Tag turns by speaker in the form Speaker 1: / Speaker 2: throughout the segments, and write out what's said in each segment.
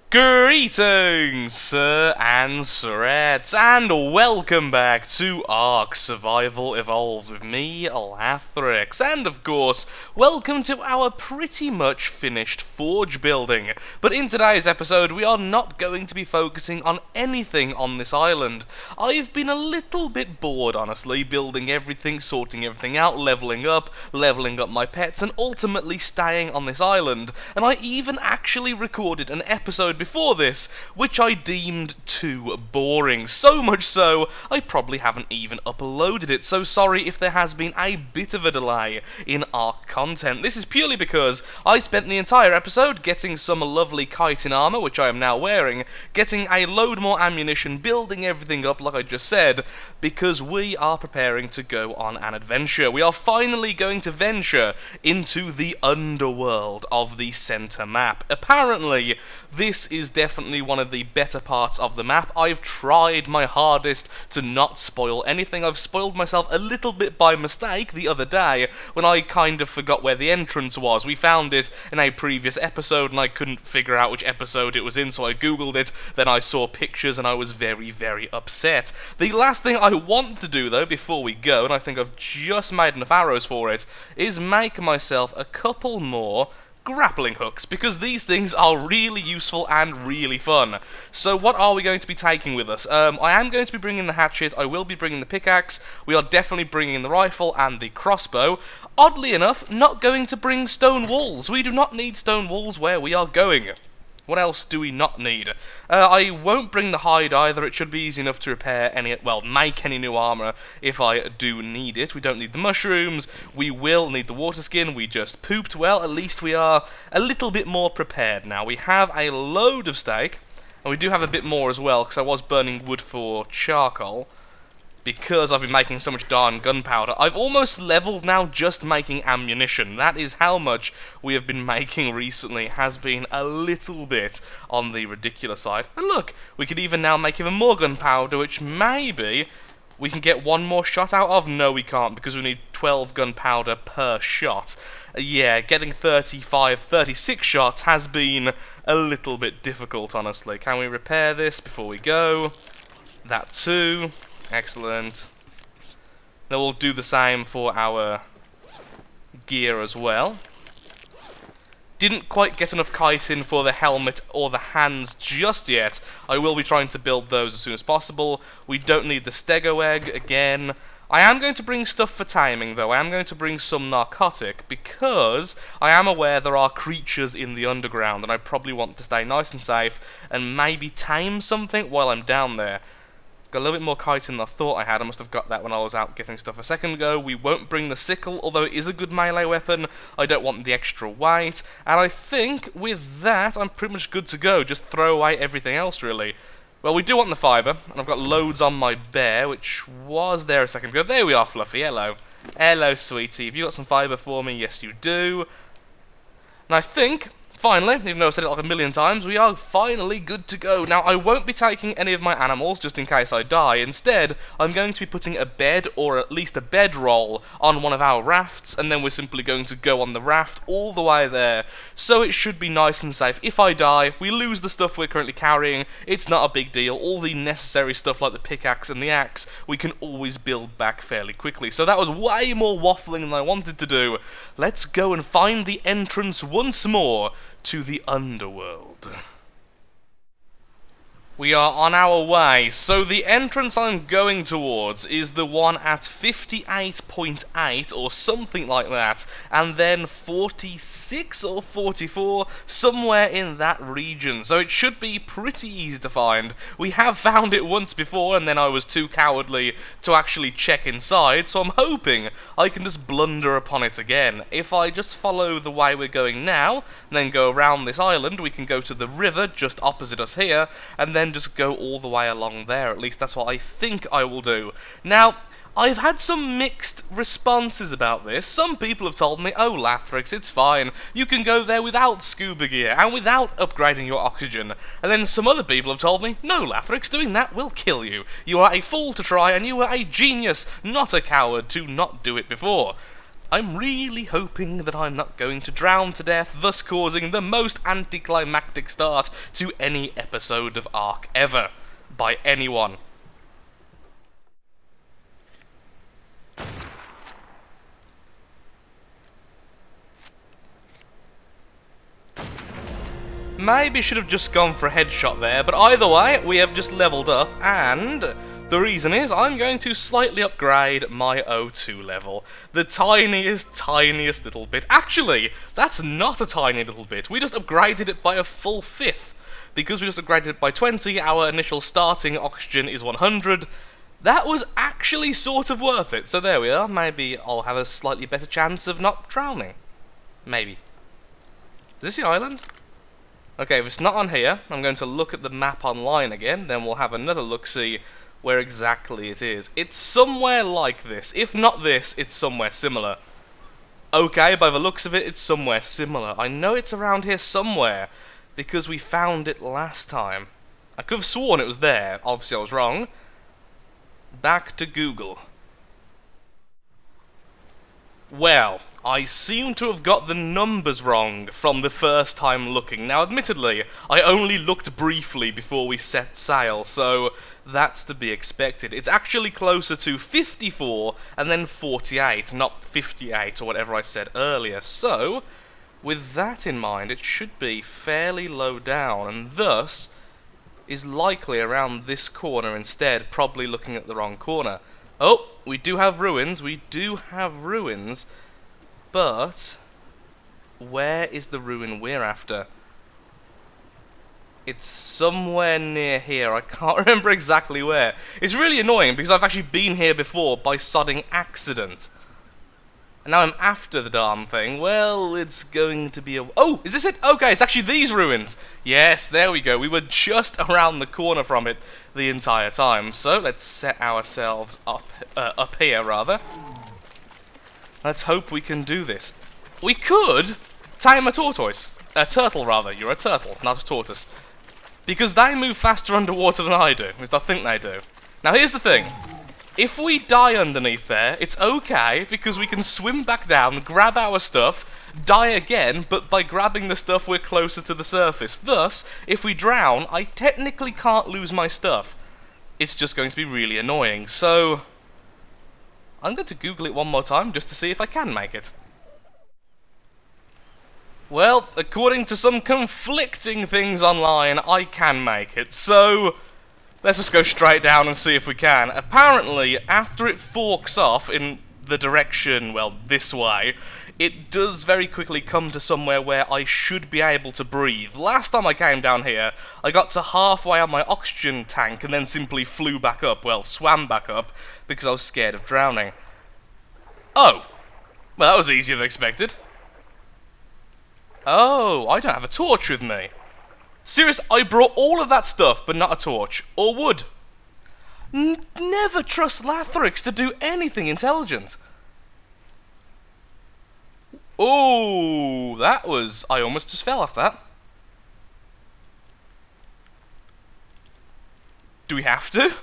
Speaker 1: Greetings, Sir and Sirettes, and welcome back to Ark Survival Evolved with me, Lathrix, and of course, welcome to our pretty much finished forge building. But in today's episode, we are not going to be focusing on anything on this island. I've been a little bit bored, honestly, building everything, sorting everything out, leveling up my pets, and ultimately staying on this island. And I even actually recorded an episode before this, which I deemed too boring. So much so, I probably haven't even uploaded it, so sorry if there has been a bit of a delay in Ark content. This is purely because I spent the entire episode getting some lovely chitin armor, which I am now wearing, getting a load more ammunition, building everything up like I just said, because we are preparing to go on an adventure. We are finally going to venture into the underworld of the center map. Apparently, this is definitely one of the better parts of the map. I've tried my hardest to not spoil anything. I've spoiled myself a little bit by mistake the other day when I kind of forgot where the entrance was. We found it in a previous episode and I couldn't figure out which episode it was in, so I googled it, then I saw pictures and I was very, very upset. The last thing I want to do though before we go, and I think I've just made enough arrows for it, is make myself a couple more grappling hooks, because these things are really useful and really fun. So what are we going to be taking with us? I am going to be bringing the hatchet, I will be bringing the pickaxe, we are definitely bringing the rifle and the crossbow. Oddly enough, not going to bring stone walls. We do not need stone walls where we are going. What else do we not need? I won't bring the hide either. It should be easy enough to repair make any new armor if I do need it. We don't need the mushrooms. We will need the water skin. We just pooped. Well, at least we are a little bit more prepared now. We have a load of steak, and we do have a bit more as well, because I was burning wood for charcoal. Because I've been making so much darn gunpowder, I've almost leveled now just making ammunition. That is how much we have been making recently. It has been a little bit on the ridiculous side. And look, we could even now make even more gunpowder, which maybe we can get one more shot out of. No, we can't, because we need 12 gunpowder per shot. Yeah, getting 36 shots has been a little bit difficult, honestly. Can we repair this before we go? That too. Excellent. Then we'll do the same for our gear as well. Didn't quite get enough chitin for the helmet or the hands just yet. I will be trying to build those as soon as possible. We don't need the stego egg again. I am going to bring stuff for taming though. I am going to bring some narcotic because I am aware there are creatures in the underground and I probably want to stay nice and safe and maybe tame something while I'm down there. Got a little bit more chitin than I thought I had. I must have got that when I was out getting stuff a second ago. We won't bring the sickle, although it is a good melee weapon. I don't want the extra weight. And I think with that, I'm pretty much good to go. Just throw away everything else, really. Well, we do want the fibre, and I've got loads on my bear, which was there a second ago. There we are, Fluffy. Hello. Hello, sweetie. Have you got some fibre for me? Yes, you do. And I think, finally, even though I've said it like a million times, we are finally good to go. Now, I won't be taking any of my animals, just in case I die. Instead, I'm going to be putting a bed, or at least a bedroll, on one of our rafts, and then we're simply going to go on the raft all the way there. So it should be nice and safe. If I die, we lose the stuff we're currently carrying. It's not a big deal. All the necessary stuff like the pickaxe and the axe, we can always build back fairly quickly. So that was way more waffling than I wanted to do. Let's go and find the entrance once more to the underworld. We are on our way, so the entrance I'm going towards is the one at 58.8 or something like that, and then 46 or 44, somewhere in that region, so it should be pretty easy to find. We have found it once before, and then I was too cowardly to actually check inside, so I'm hoping I can just blunder upon it again. If I just follow the way we're going now, and then go around this island, we can go to the river just opposite us here, and then just go all the way along there. At least that's what I think I will do. Now, I've had some mixed responses about this. Some people have told me, oh, Lathrix, it's fine. You can go there without scuba gear and without upgrading your oxygen. And then some other people have told me, no, Lathrix, doing that will kill you. You are a fool to try, and you were a genius, not a coward, to not do it before. I'm really hoping that I'm not going to drown to death, thus causing the most anticlimactic start to any episode of Ark ever, by anyone. Maybe should have just gone for a headshot there, but either way, we have just leveled up, and the reason is I'm going to slightly upgrade my O2 level. The tiniest little bit. Actually, that's not a tiny little bit. We just upgraded it by a full 5th. Because we just upgraded it by 20, our initial starting oxygen is 100. That was actually sort of worth it. So there we are. Maybe I'll have a slightly better chance of not drowning. Maybe. Is this the island? Okay, if it's not on here, I'm going to look at the map online again, then we'll have another look-see where exactly it is. It's somewhere like this. If not this, it's somewhere similar. Okay, by the looks of it, it's somewhere similar. I know it's around here somewhere, because we found it last time. I could have sworn it was there. Obviously I was wrong. Back to Google. Well, I seem to have got the numbers wrong from the first time looking. Now, admittedly, I only looked briefly before we set sail, so that's to be expected. It's actually closer to 54 and then 48, not 58 or whatever I said earlier. So, with that in mind, it should be fairly low down, and thus is likely around this corner instead, probably looking at the wrong corner. Oh, we do have ruins, but where is the ruin we're after? It's somewhere near here, I can't remember exactly where. It's really annoying because I've actually been here before by sodding accident. And now I'm after the darn thing. Well, it's going to be a... Oh, is this it? Okay, it's actually these ruins. Yes, there we go. We were just around the corner from it the entire time. So let's set ourselves up here, rather. Let's hope we can do this. We could tame a tortoise. A turtle, rather. You're a turtle, not a tortoise. Because they move faster underwater than I do. At least I think they do. Now, here's the thing. If we die underneath there, it's okay, because we can swim back down, grab our stuff, die again, but by grabbing the stuff we're closer to the surface. Thus, if we drown, I technically can't lose my stuff. It's just going to be really annoying, so... I'm going to Google it one more time, just to see if I can make it. Well, according to some conflicting things online, I can make it, so... Let's just go straight down and see if we can. Apparently, after it forks off in the direction, well, this way, it does very quickly come to somewhere where I should be able to breathe. Last time I came down here, I got to halfway on my oxygen tank and then simply flew back up, well, swam back up, because I was scared of drowning. Oh! Well, that was easier than expected. Oh, I don't have a torch with me. Serious, I brought all of that stuff, but not a torch. Or wood. Never trust Lathrix to do anything intelligent. Oh, that was... I almost just fell off that. Do we have to?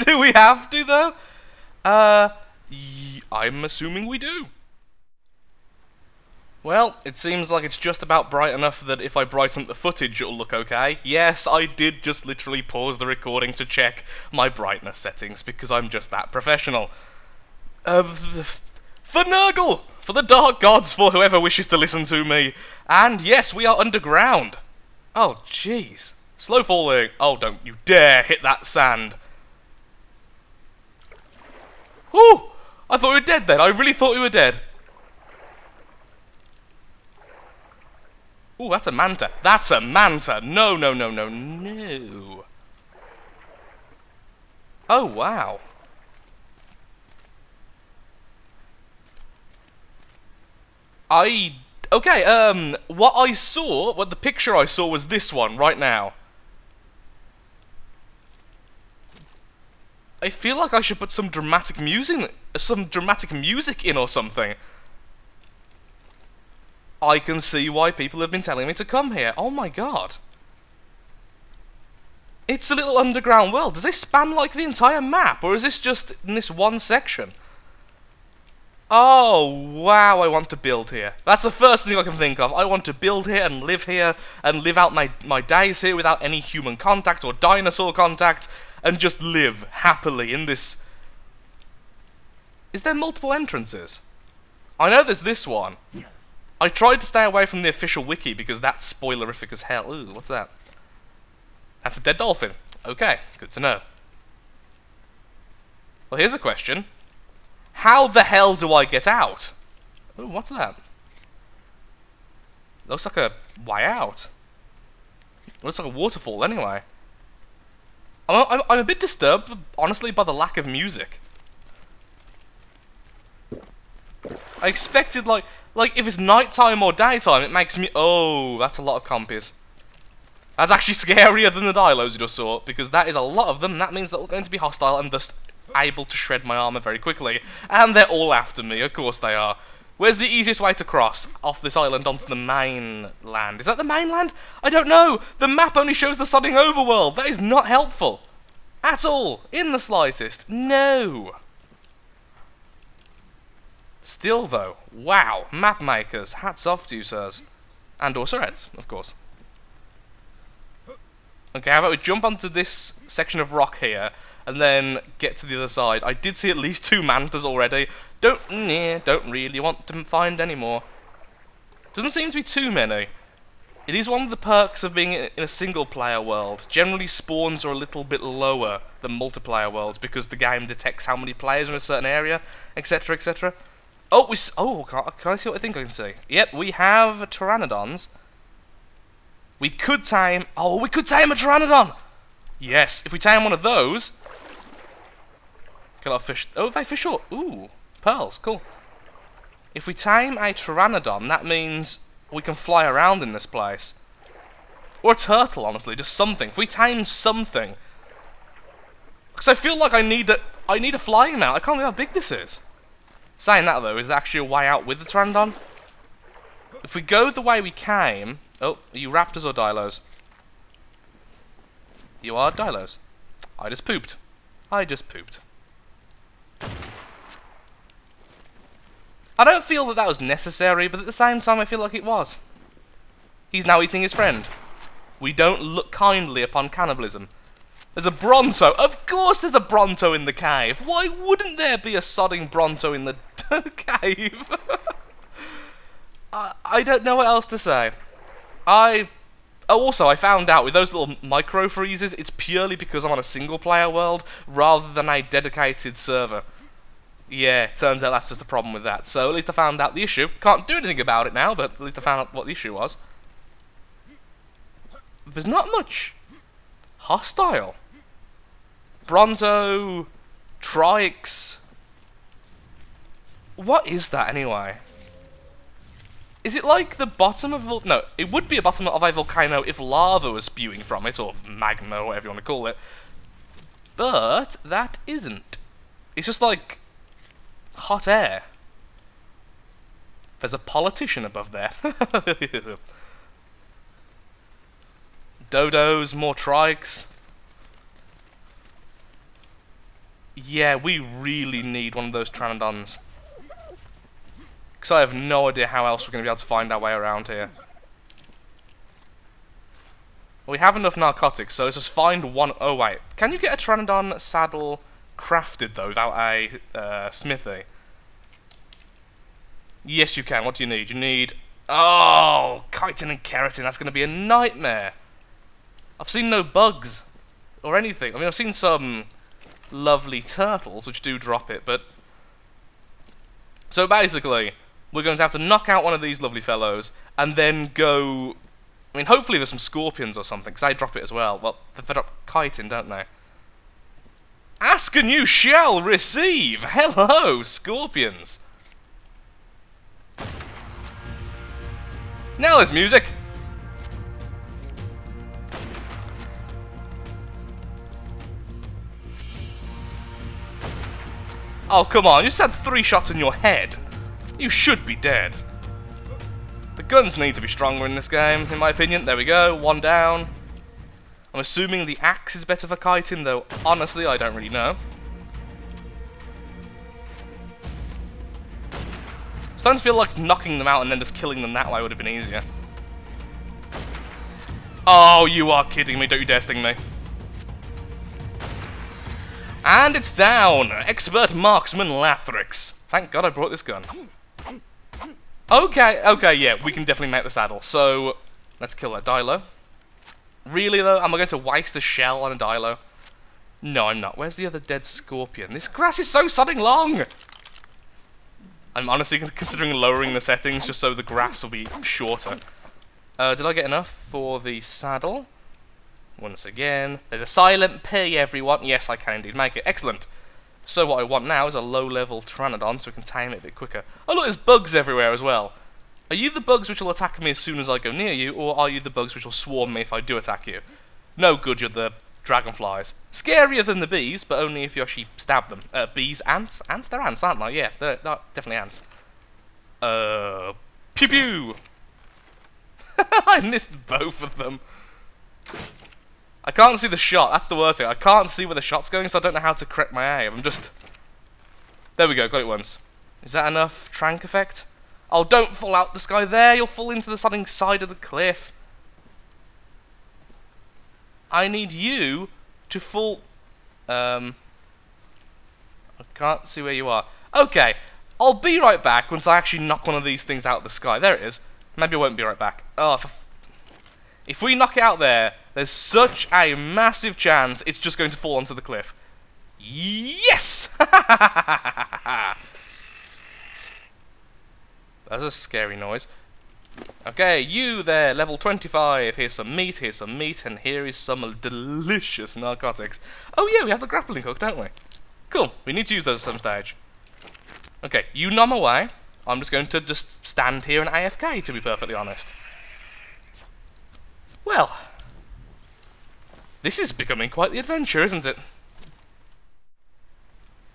Speaker 1: Do we have to, though? I'm assuming we do. Well, it seems like it's just about bright enough that if I brighten up the footage, it'll look okay. Yes, I did just literally pause the recording to check my brightness settings, because I'm just that professional. For Nurgle! For the Dark Gods, for whoever wishes to listen to me. And yes, we are underground. Oh, jeez. Slow falling. Oh, don't you dare hit that sand. Whew! I thought we were dead then. I really thought we were dead. Ooh, that's a manta. That's a manta. No, no, no, no, no. Oh, wow. Okay, what I saw, what the picture I saw was this one, right now. I feel like I should put some dramatic music in or something. I can see why people have been telling me to come here. Oh my god. It's a little underground world. Does this span like the entire map, or is this just in this one section? Oh, wow, I want to build here. That's the first thing I can think of. I want to build here and live out my days here without any human contact or dinosaur contact, and just live happily in this... Is there multiple entrances? I know there's this one. I tried to stay away from the official wiki because that's spoilerific as hell. Ooh, what's that? That's a dead dolphin. Okay, good to know. Well, here's a question. How the hell do I get out? Ooh, what's that? Looks like a way out. Looks like a waterfall anyway. I'm a bit disturbed, honestly, by the lack of music. I expected, like if it's nighttime or daytime, it makes me... Oh, that's a lot of compies. That's actually scarier than the dilos you just saw, because that is a lot of them, and that means that we're going to be hostile and thus able to shred my armor very quickly. And they're all after me, of course they are. Where's the easiest way to cross off this island onto the mainland? Is that the mainland? I don't know! The map only shows the sodding overworld! That is not helpful! At all! In the slightest! No! Still though, wow, map makers, hats off to you, sirs. And also Reds, of course. Okay, how about we jump onto this section of rock here, and then get to the other side. I did see at least 2 mantas already. Don't really want to find any more. Doesn't seem to be too many. It is one of the perks of being in a single-player world. Generally, spawns are a little bit lower than multiplayer worlds, because the game detects how many players are in a certain area, etc, etc. Oh, can I see what I think I can see? Yep, we have pteranodons. We could tame... Oh, we could tame a pteranodon! Yes, if we tame one of those... Get our fish... Oh, they fish short. Ooh, pearls, cool. If we tame a pteranodon, that means we can fly around in this place. Or a turtle, honestly, just something. If we tame something... Because I feel like I need a flying mount. I can't believe how big this is. Saying that, though, is there actually a way out with the pteranodon? If we go the way we came... Oh, are you raptors or dilos? You are dilos. I just pooped. I don't feel that that was necessary, but at the same time I feel like it was. He's now eating his friend. We don't look kindly upon cannibalism. There's a Bronto. Of course there's a Bronto in the cave. Why wouldn't there be a sodding Bronto in the cave? I don't know what else to say. Also, I found out with those little micro freezes, it's purely because I'm on a single player world rather than a dedicated server. Yeah, turns out that's just the problem with that. So at least I found out the issue. Can't do anything about it now, but at least I found out what the issue was. There's not much hostile. Bronto, Trix. What is that anyway? Is it like the bottom of... No, it would be a bottom of a volcano if lava was spewing from it, or magma, or whatever you want to call it. But that isn't. It's just like hot air. There's a politician above there. Dodos, more trikes. Yeah, we really need one of those pteranodons. Because I have no idea how else we're going to be able to find our way around here. We have enough narcotics, so let's just find one... Oh, wait. Can you get a pteranodon saddle crafted, though, without a smithy? Yes, you can. What do you need? You need... Oh, chitin and keratin. That's going to be a nightmare. I've seen no bugs or anything. I mean, I've seen some lovely turtles, which do drop it, but... So, basically... We're going to have to knock out one of these lovely fellows, and then go... I mean, hopefully there's some scorpions or something, because they drop it as well. Well, they drop chitin, don't they? Ask and you shall receive! Hello, scorpions! Now there's music! Oh, come on, you just had 3 shots in your head. You should be dead. The guns need to be stronger in this game, in my opinion. There we go, 1 down. I'm assuming the axe is better for kiting, though honestly I don't really know. starting to feel like knocking them out and then just killing them that way would have been easier. Oh, you are kidding me. Don't you dare sting me. And it's down. Expert marksman Lathrix. Thank God I brought this gun. Okay, yeah, we can definitely make the saddle. So, let's kill that Dilo. Really, though? Am I going to waste a shell on a Dilo? No, I'm not. Where's the other dead scorpion? This grass is so sodding long! I'm honestly considering lowering the settings just so the grass will be shorter. Did I get enough for the saddle? Once again, there's a silent P, everyone. Yes, I can indeed make it. Excellent. So what I want now is a low-level pteranodon so we can tame it a bit quicker. Oh look, there's bugs everywhere as well. Are you the bugs which will attack me as soon as I go near you, or are you the bugs which will swarm me if I do attack you? No good, you're the dragonflies. Scarier than the bees, but only if you actually stab them. Bees, ants? Ants? They're ants, aren't they? Yeah, they're definitely ants. Pew pew! I missed both of them. I can't see the shot, that's the worst thing. I can't see where the shot's going, so I don't know how to correct my aim. I'm just... There we go, got it once. Is that enough trank effect? Oh, don't fall out the sky there, you'll fall into the southern side of the cliff. I need you to fall... I can't see where you are. Okay, I'll be right back once I actually knock one of these things out of the sky. There it is. Maybe I won't be right back. Oh, if we knock it out there, there's such a massive chance it's just going to fall onto the cliff. Yes! That's a scary noise. Okay, you there, level 25. Here's some meat, and here is some delicious narcotics. Oh yeah, we have the grappling hook, don't we? Cool, we need to use those at some stage. Okay, you numb away. I'm just going to just stand here and AFK, to be perfectly honest. Well, this is becoming quite the adventure, isn't it?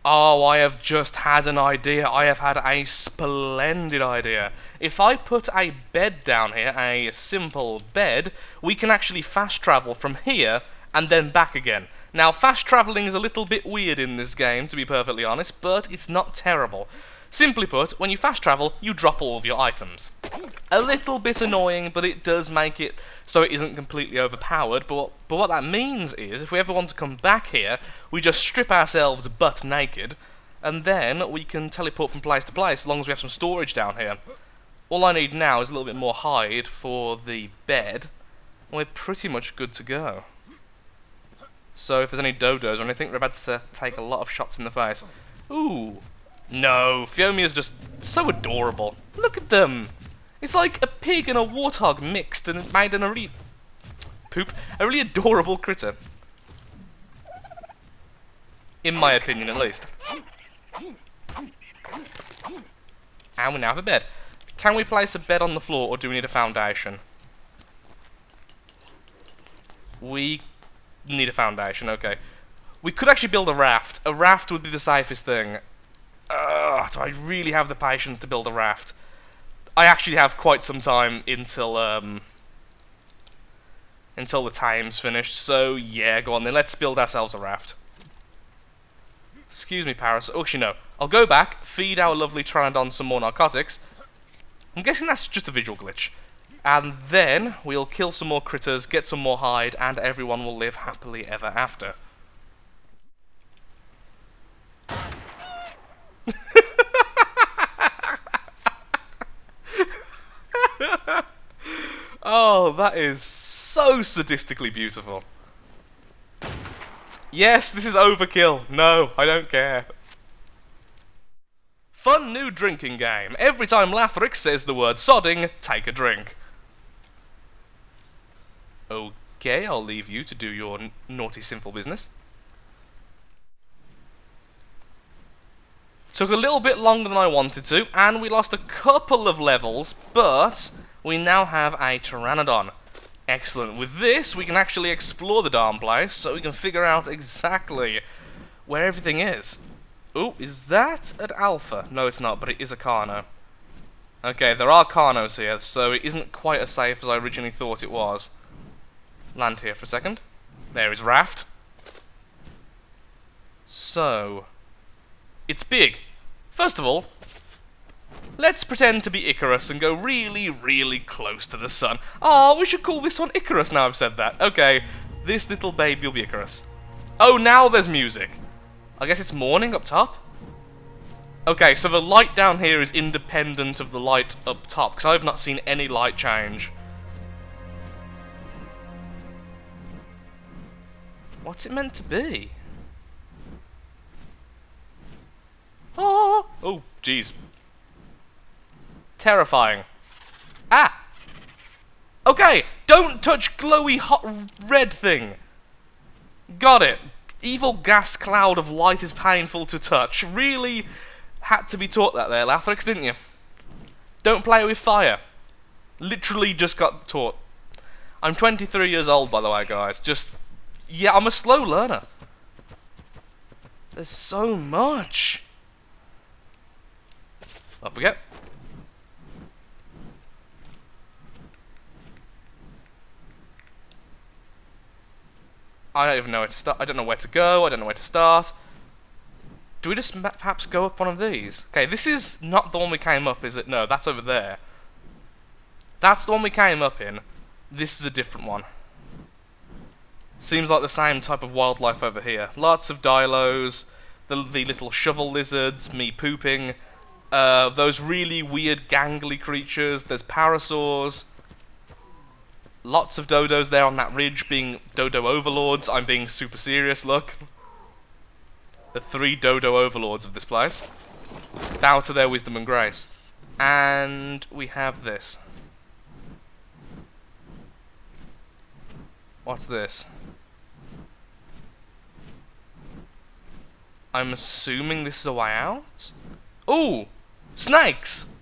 Speaker 1: Oh, I have just had an idea. I have had a splendid idea. If I put a bed down here, a simple bed, we can actually fast travel from here and then back again. Now, fast traveling is a little bit weird in this game, to be perfectly honest, but it's not terrible. Simply put, when you fast travel, you drop all of your items. A little bit annoying, but it does make it so it isn't completely overpowered. But what that means is, if we ever want to come back here, we just strip ourselves butt naked, and then we can teleport from place to place, as long as we have some storage down here. All I need now is a little bit more hide for the bed, and we're pretty much good to go. So if there's any dodos or anything, we're about to take a lot of shots in the face. Ooh. No, Fiomia's just so adorable. Look at them. It's like a pig and a warthog mixed and made in a really... a really adorable critter. In my opinion, at least. And we now have a bed. Can we place a bed on the floor, or do we need a foundation? We need a foundation, okay. We could actually build a raft. A raft would be the safest thing. Do I really have the patience to build a raft? I actually have quite some time until the time's finished, so yeah, go on then, let's build ourselves a raft. Excuse me, Paris. Oh, actually no. I'll go back, feed our lovely pteranodon some more narcotics. I'm guessing that's just a visual glitch. And then we'll kill some more critters, get some more hide, and everyone will live happily ever after. Oh, that is so sadistically beautiful. Yes, this is overkill. No, I don't care. Fun new drinking game. Every time Lathrix says the word sodding, take a drink. Okay, I'll leave you to do your naughty sinful business. Took a little bit longer than I wanted to, and we lost a couple of levels, but we now have a pteranodon. Excellent. With this, we can actually explore the darn place, so we can figure out exactly where everything is. Oh, is that at Alpha? No, it's not, but it is a Carno. Okay, there are Carnos here, so it isn't quite as safe as I originally thought it was. Land here for a second. There is Raft. So, it's big. First of all, Let's pretend to be Icarus and go really, really close to the sun. Oh, we should call this one Icarus now I've said that. Okay, this little baby will be Icarus. Oh, now there's music. I guess it's morning up top? Okay, so the light down here is independent of the light up top, because I've not seen any light change. What's it meant to be? Oh, oh, jeez. Terrifying. Ah! Okay, don't touch glowy hot red thing. Got it. Evil gas cloud of light is painful to touch. Really had to be taught that there, Lathrix, didn't you? Don't play with fire. Literally just got taught. I'm 23 years old, by the way, guys. Just, yeah, I'm a slow learner. There's so much. Up we go. I don't even know where to start. I don't know where to go. I don't know where to start. Do we just perhaps go up one of these? Okay, this is not the one we came up, is it? No, that's over there. That's the one we came up in. This is a different one. Seems like the same type of wildlife over here. Lots of dilos, the little shovel lizards, me pooping, those really weird gangly creatures, there's parasaurs. Lots of dodos there on that ridge being dodo overlords. I'm being super serious, look. The 3 dodo overlords of this place. Bow to their wisdom and grace. And we have this. What's this? I'm assuming this is a way out? Ooh! Snakes!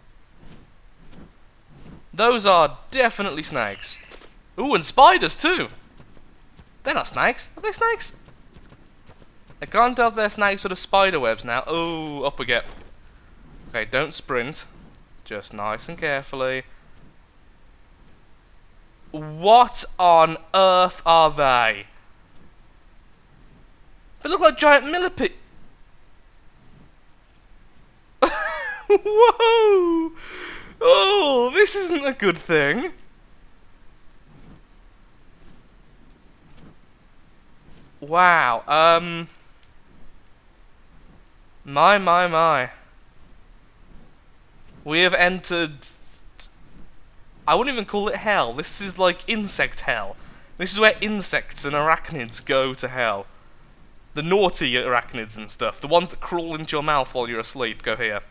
Speaker 1: Those are definitely snakes. Ooh, and spiders too! They're not snakes. Are they snakes? I can't tell if they're snakes or the spider webs now. Oh, up we get. Okay, don't sprint. Just nice and carefully. What on earth are they? They look like giant millipedes. Whoa! Oh, this isn't a good thing. Wow, My. We have entered... I wouldn't even call it hell. This is like insect hell. This is where insects and arachnids go to hell. The naughty arachnids and stuff. The ones that crawl into your mouth while you're asleep go here.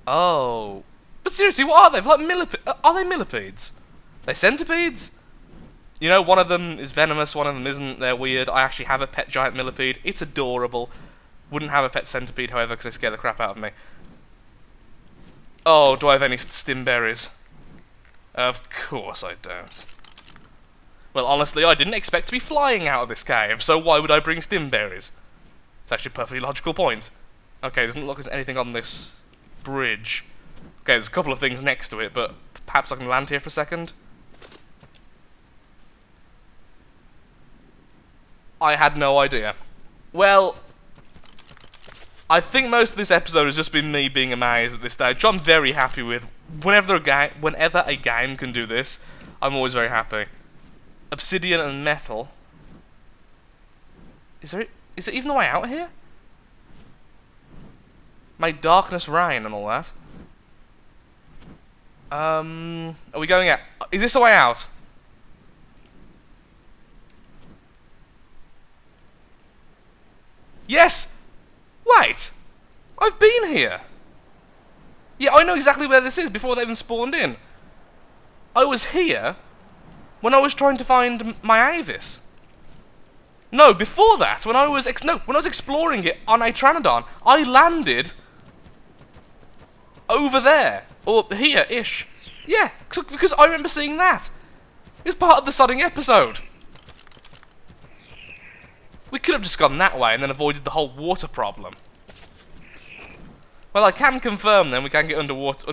Speaker 1: Oh. But seriously, what are they? Like are they millipedes? They centipedes? You know, one of them is venomous, one of them isn't. They're weird. I actually have a pet giant millipede. It's adorable. Wouldn't have a pet centipede, however, because they scare the crap out of me. Oh, do I have any stimberries? Of course I don't. Well, honestly, I didn't expect to be flying out of this cave, so why would I bring stimberries? It's actually a perfectly logical point. Okay, doesn't look like there's anything on this bridge. Okay, there's a couple of things next to it, but perhaps I can land here for a second? I had no idea. Well, I think most of this episode has just been me being amazed at this stage, which I'm very happy with. Whenever a game can do this, I'm always very happy. Obsidian and metal. Is there even a way out here? May darkness reign and all that. Are we going out? Is this a way out? Yes! Wait! I've been here! Yeah, I know exactly where this is before they even spawned in. I was here when I was trying to find my Avis. No, before that, when I was exploring it on a pteranodon, I landed over there. Or here-ish. Yeah, because I remember seeing that. It was part of the sodding episode. We could have just gone that way and then avoided the whole water problem. Well, I can confirm then we can get underwater,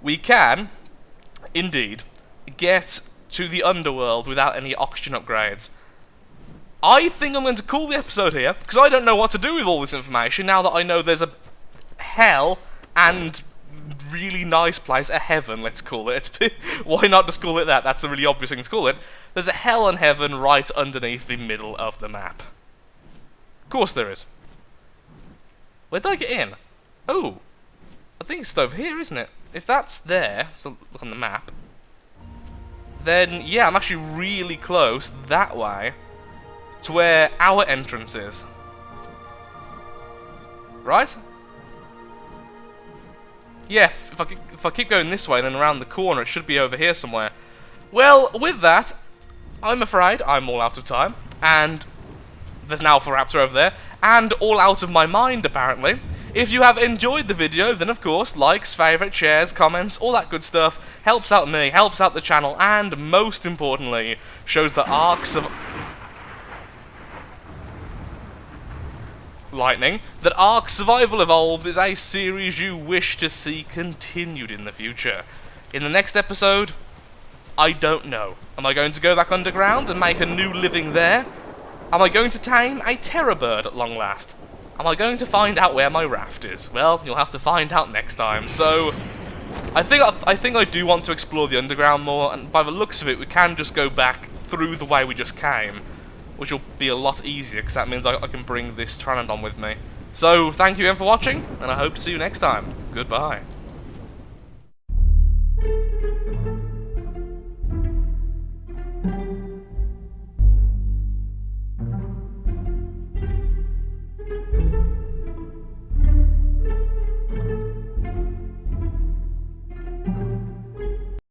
Speaker 1: we can, indeed, get to the underworld without any oxygen upgrades. I think I'm going to call the episode here, because I don't know what to do with all this information now that I know there's a hell and really nice place, a heaven, let's call it. Why not just call it that? That's a really obvious thing to call it. There's a hell and heaven right underneath the middle of the map. Of course there is. Where did I get in? Oh, I think it's over here, isn't it? If that's there, so look on the map, then yeah, I'm actually really close that way to where our entrance is. Right? Yeah, if I keep going this way, then around the corner, it should be over here somewhere. Well, with that, I'm afraid I'm all out of time, and there's an alpha raptor over there, and all out of my mind, apparently. If you have enjoyed the video, then of course, likes, favourites, shares, comments, all that good stuff helps out me, helps out the channel, and most importantly, shows the arcs of Lightning, that Ark Survival Evolved is a series you wish to see continued in the future. In the next episode, I don't know. Am I going to go back underground and make a new living there? Am I going to tame a terror bird at long last? Am I going to find out where my raft is? Well, you'll have to find out next time. So, I think I do want to explore the underground more, and by the looks of it, we can just go back through the way we just came, which will be a lot easier, because that means I can bring this pteranodon with me. So, thank you again for watching, and I hope to see you next time. Goodbye.